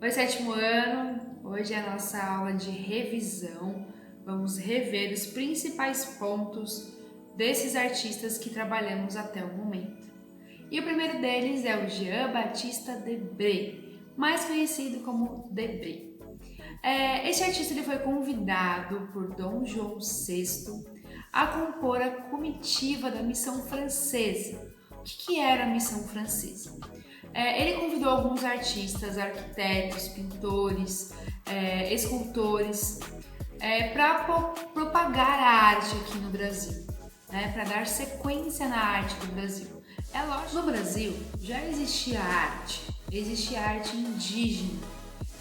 Oi, sétimo ano! Hoje é a nossa aula de revisão. Vamos rever os principais pontos desses artistas que trabalhamos até o momento. E o primeiro deles é o Jean Baptiste Debré, mais conhecido como Debré. Este artista ele foi convidado por Dom João VI a compor a comitiva da Missão Francesa. O que era a Missão Francesa? Ele convidou alguns artistas, arquitetos, pintores, escultores, para propagar a arte aqui no Brasil, né, para dar sequência na arte do Brasil. É lógico, no Brasil já existia arte indígena,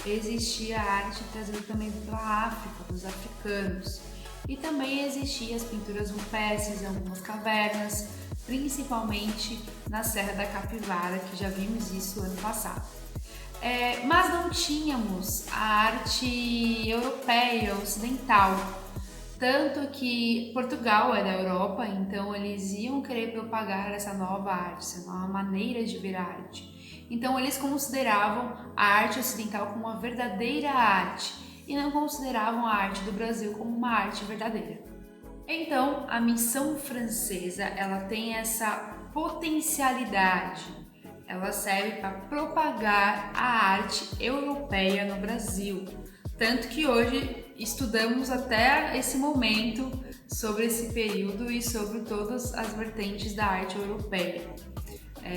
existia arte trazida também pela África, dos africanos, e também existiam as pinturas rupestres em algumas cavernas, principalmente na Serra da Capivara, que já vimos isso ano passado. Mas não tínhamos a arte europeia, ocidental, tanto que Portugal é da Europa, então eles iam querer propagar essa nova arte, essa nova maneira de ver a arte. Então eles consideravam a arte ocidental como uma verdadeira arte e não consideravam a arte do Brasil como uma arte verdadeira. Então, a missão francesa, ela tem essa potencialidade. Ela serve para propagar a arte europeia no Brasil. Tanto que hoje estudamos até esse momento sobre esse período e sobre todas as vertentes da arte europeia.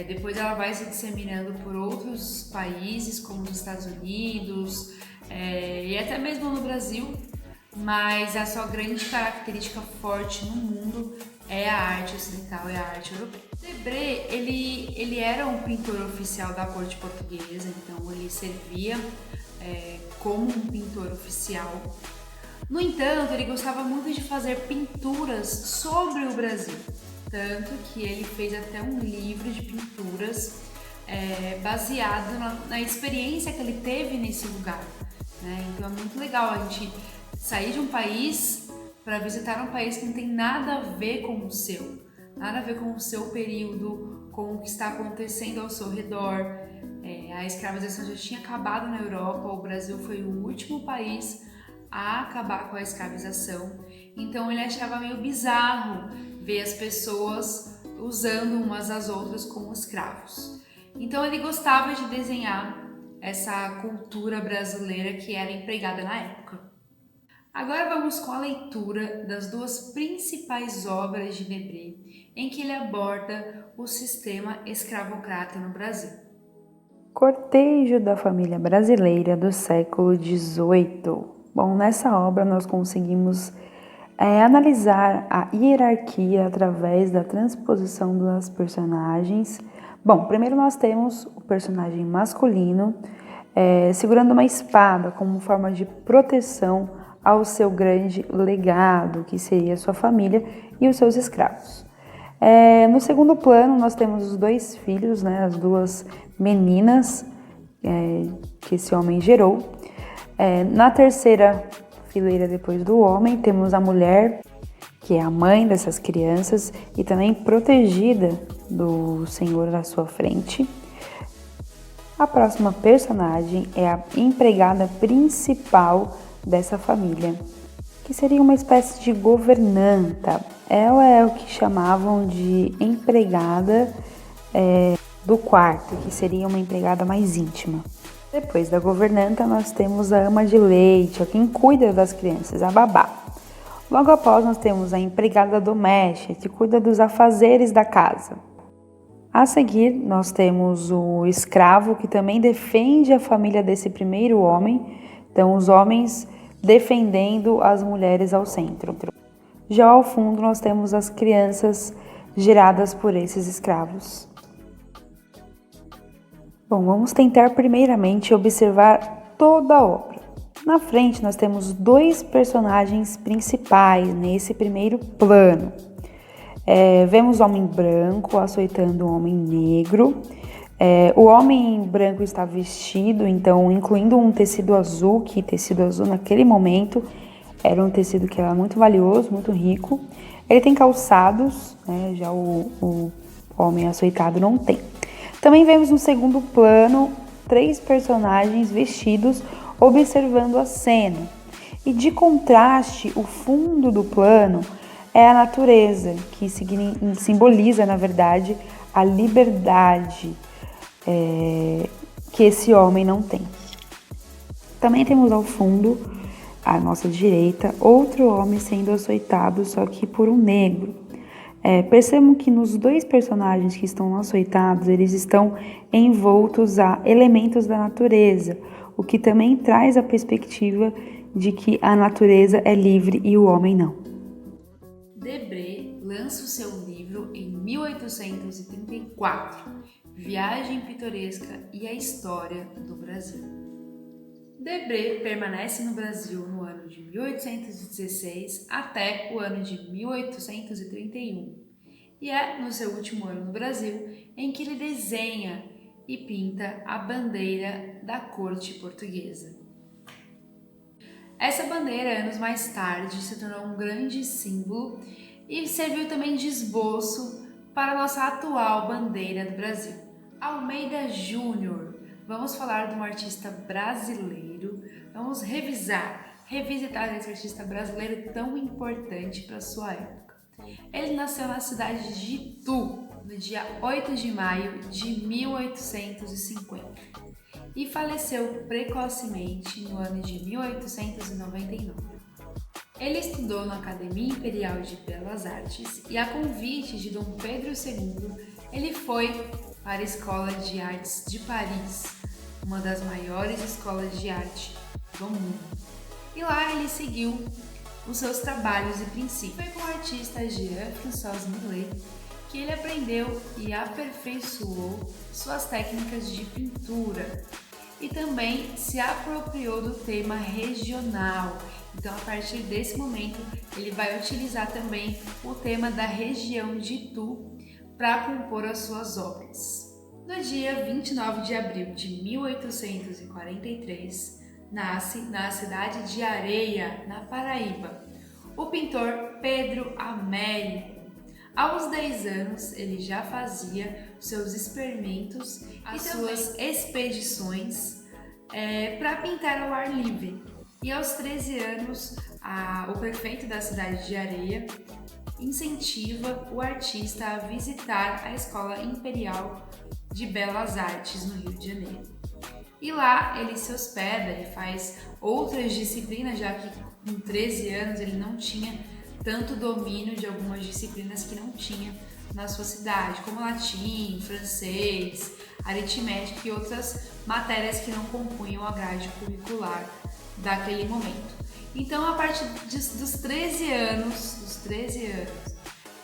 Depois ela vai se disseminando por outros países, como os Estados Unidos e até mesmo no Brasil, mas a sua grande característica forte no mundo é a arte ocidental e a arte europeia. Debré, ele era um pintor oficial da corte portuguesa, então ele servia como um pintor oficial. No entanto, ele gostava muito de fazer pinturas sobre o Brasil, tanto que ele fez até um livro de pinturas baseado na experiência que ele teve nesse lugar, né? Então é muito legal a gente sair de um país para visitar um país que não tem nada a ver com o seu, nada a ver com o seu período, com o que está acontecendo ao seu redor. A escravização já tinha acabado na Europa, o Brasil foi o último país a acabar com a escravização, então ele achava meio bizarro ver as pessoas usando umas às outras como escravos. Então ele gostava de desenhar essa cultura brasileira que era empregada na época. Agora vamos com a leitura das duas principais obras de Debré, em que ele aborda o sistema escravocrata no Brasil. Cortejo da família brasileira do século XVIII. Bom, nessa obra nós conseguimos analisar a hierarquia através da transposição das personagens. Bom, primeiro nós temos o personagem masculino segurando uma espada como forma de proteção ao seu grande legado, que seria sua família e os seus escravos. No segundo plano, nós temos os dois filhos, né, as duas meninas que esse homem gerou. Na terceira fileira, depois do homem, temos a mulher, que é a mãe dessas crianças e também protegida do Senhor à sua frente. A próxima personagem é a empregada principal dessa família, que seria uma espécie de governanta. Ela é o que chamavam de empregada do quarto, que seria uma empregada mais íntima. Depois da governanta, nós temos a ama de leite, quem cuida das crianças, a babá. Logo após, nós temos a empregada doméstica, que cuida dos afazeres da casa. A seguir, nós temos o escravo, que também defende a família desse primeiro homem. Então, os homens defendendo as mulheres ao centro. Já ao fundo, nós temos as crianças geradas por esses escravos. Bom, vamos tentar primeiramente observar toda a obra. Na frente, nós temos dois personagens principais nesse primeiro plano. Vemos o homem branco açoitando o homem negro. O homem branco está vestido, então, incluindo um tecido azul, que tecido azul naquele momento era um tecido que era muito valioso, muito rico. Ele tem calçados, né, já o homem açoitado não tem. Também vemos no segundo plano 3 personagens vestidos observando a cena. E de contraste, o fundo do plano é a natureza, que simboliza, na verdade, a liberdade que esse homem não tem. Também temos ao fundo, à nossa direita, outro homem sendo açoitado, só que por um negro. Percebam que nos 2 personagens que estão açoitados, eles estão envoltos a elementos da natureza, o que também traz a perspectiva de que a natureza é livre e o homem não. Debré lança o seu livro em 1834, Viagem Pitoresca e a História do Brasil. Debré permanece no Brasil no ano de 1816 até o ano de 1831, e é no seu último ano no Brasil em que ele desenha e pinta a bandeira da corte portuguesa. Essa bandeira, anos mais tarde, se tornou um grande símbolo e serviu também de esboço para a nossa atual bandeira do Brasil. Almeida Júnior. Vamos falar de um artista brasileiro, vamos revisitar esse artista brasileiro tão importante para a sua época. Ele nasceu na cidade de Itu, no dia 8 de maio de 1850. E faleceu precocemente no ano de 1899. Ele estudou na Academia Imperial de Belas Artes e, a convite de Dom Pedro II, ele foi para a Escola de Artes de Paris, uma das maiores escolas de arte do mundo. E lá ele seguiu os seus trabalhos e princípios. Foi com o artista Jean-François Millet que ele aprendeu e aperfeiçoou suas técnicas de pintura e também se apropriou do tema regional. Então, a partir desse momento, ele vai utilizar também o tema da região de Itu para compor as suas obras. No dia 29 de abril de 1843, nasce na cidade de Areia, na Paraíba, o pintor Pedro Américo. Aos 10 anos, ele já fazia seus experimentos e suas expedições para pintar ao ar livre. E aos 13 anos, o prefeito da cidade de Areia incentiva o artista a visitar a Escola Imperial de Belas Artes no Rio de Janeiro. E lá ele se hospeda e faz outras disciplinas, já que com 13 anos ele não tinha tanto domínio de algumas disciplinas que não tinha na sua cidade, como latim, francês, aritmética e outras matérias que não compunham a grade curricular daquele momento. Então, a partir dos 13 anos,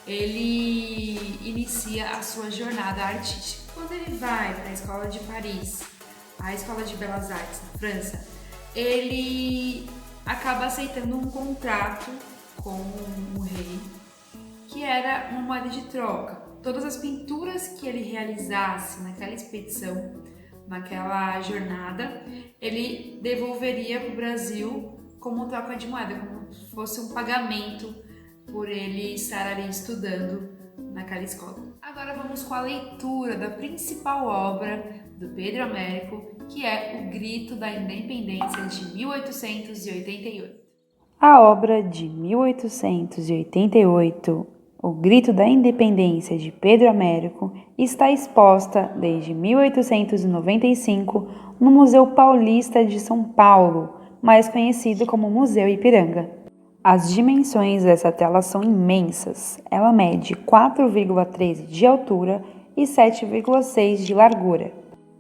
ele inicia a sua jornada artística. Quando ele vai para a Escola de Paris, a Escola de Belas Artes na França, ele acaba aceitando um contrato com o rei, que era uma moeda de troca. Todas as pinturas que ele realizasse naquela expedição, naquela jornada, ele devolveria para o Brasil como troca de moeda, como se fosse um pagamento por ele estar ali estudando naquela escola. Agora vamos com a leitura da principal obra do Pedro Américo, que é O Grito da Independência de 1888. A obra de 1888, O Grito da Independência de Pedro Américo, está exposta desde 1895 no Museu Paulista de São Paulo, mais conhecido como Museu Ipiranga. As dimensões dessa tela são imensas. Ela mede 4,13 de altura e 7,6 de largura.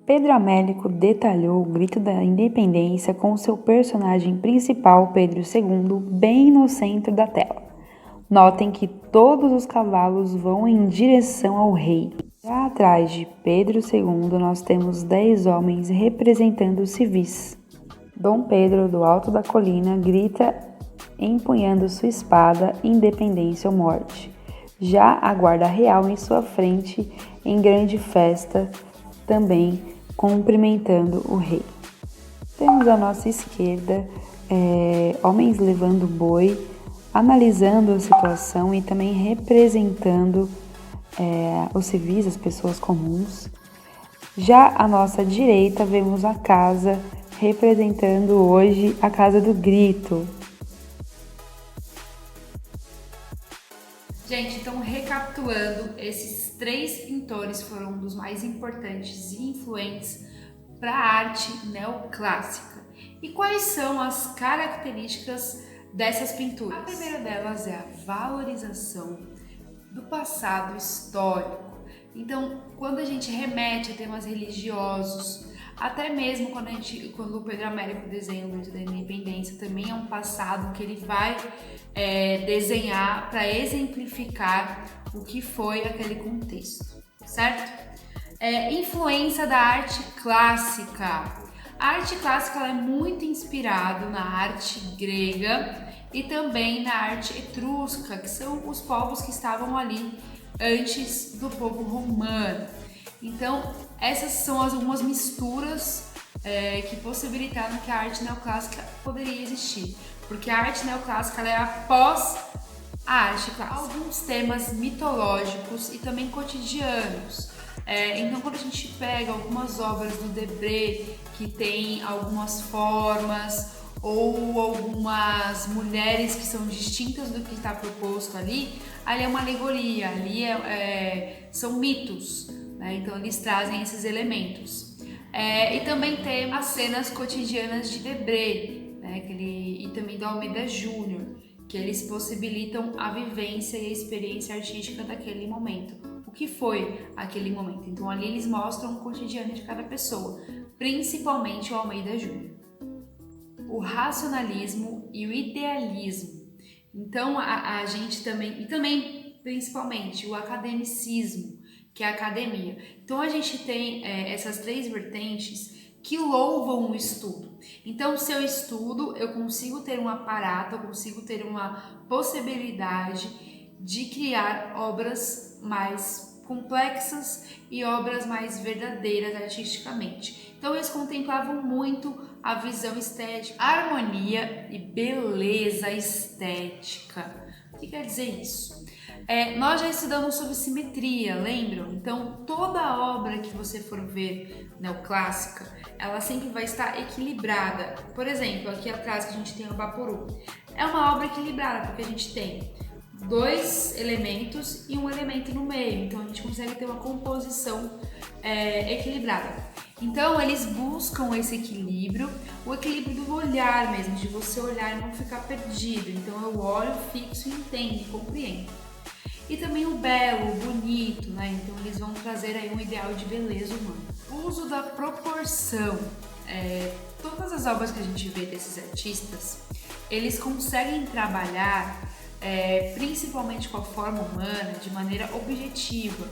Pedro Américo detalhou o Grito da Independência com seu personagem principal, Pedro II, bem no centro da tela. Notem que todos os cavalos vão em direção ao rei. Já atrás de Pedro II, nós temos 10 homens representando os civis. Dom Pedro, do alto da colina, grita empunhando sua espada, independência ou morte. Já a guarda real em sua frente, em grande festa, também cumprimentando o rei. Temos à nossa esquerda homens levando boi, analisando a situação e também representando os civis, as pessoas comuns. Já à nossa direita, vemos a casa, representando hoje a Casa do Grito. Gente, então recapitulando, esses 3 pintores foram um dos mais importantes e influentes para a arte neoclássica. E quais são as características dessas pinturas? A primeira delas é a valorização do passado histórico. Então, quando a gente remete a temas religiosos, até mesmo quando o Pedro Américo desenha o Grito da Independência, também é um passado que ele vai desenhar para exemplificar o que foi aquele contexto, certo? Influência da arte clássica. A arte clássica ela é muito inspirada na arte grega e também na arte etrusca, que são os povos que estavam ali antes do povo romano. Então, essas são algumas misturas que possibilitaram que a arte neoclássica poderia existir, porque a arte neoclássica ela é após a arte clássica. Alguns temas mitológicos e também cotidianos. Então, quando a gente pega algumas obras do Debré que tem algumas formas ou algumas mulheres que são distintas do que está proposto ali é uma alegoria, ali são mitos, né? Então eles trazem esses elementos. E também tem as cenas cotidianas de Debré, né? E também do Almeida Júnior, que eles possibilitam a vivência e a experiência artística daquele momento. O que foi aquele momento? Então ali eles mostram o cotidiano de cada pessoa, principalmente o Almeida Júnior. O racionalismo e o idealismo. Então a gente também, e também principalmente o academicismo, que é a academia. Então a gente tem essas 3 vertentes que louvam o estudo. Então se eu estudo, eu consigo ter um aparato, eu consigo ter uma possibilidade de criar obras mais complexas e obras mais verdadeiras artisticamente. Então eles contemplavam muito a visão estética, harmonia e beleza estética. O que quer dizer isso? Nós já estudamos sobre simetria, lembram? Então toda obra que você for ver neoclássica, ela sempre vai estar equilibrada. Por exemplo, aqui atrás que a gente tem o Vaporu, é uma obra equilibrada porque a gente tem 2 elementos e um elemento no meio, então a gente consegue ter uma composição equilibrada. Então eles buscam esse equilíbrio, o equilíbrio do olhar mesmo, de você olhar e não ficar perdido. Então eu olho, fixo, entendo, compreendo. E também o belo, o bonito, né? Então eles vão trazer aí um ideal de beleza humana. O uso da proporção. Todas as obras que a gente vê desses artistas, eles conseguem trabalhar principalmente com a forma humana de maneira objetiva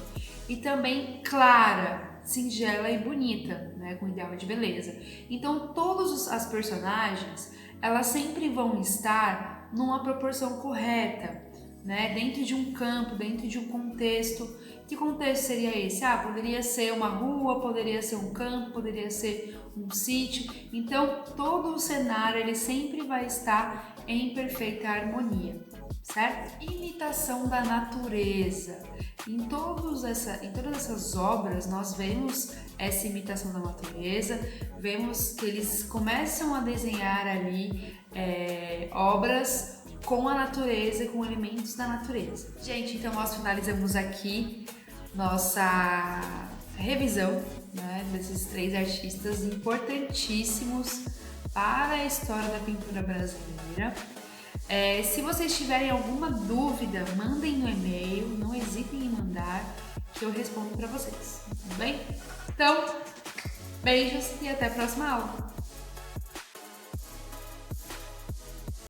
e também clara, singela e bonita, né, com ideal de beleza. Então todas as personagens, elas sempre vão estar numa proporção correta, né, dentro de um campo, dentro de um contexto. Que contexto seria esse? Poderia ser uma rua, poderia ser um campo, poderia ser um sítio. Então todo o cenário ele sempre vai estar em perfeita harmonia, certo? Imitação da natureza. Em todas essas obras nós vemos essa imitação da natureza, vemos que eles começam a desenhar ali obras com a natureza, com elementos da natureza. Gente, então nós finalizamos aqui nossa revisão, né, desses 3 artistas importantíssimos para a história da pintura brasileira. Se vocês tiverem alguma dúvida, mandem no e-mail, não hesitem em mandar, que eu respondo para vocês, tudo bem? Então, beijos e até a próxima aula!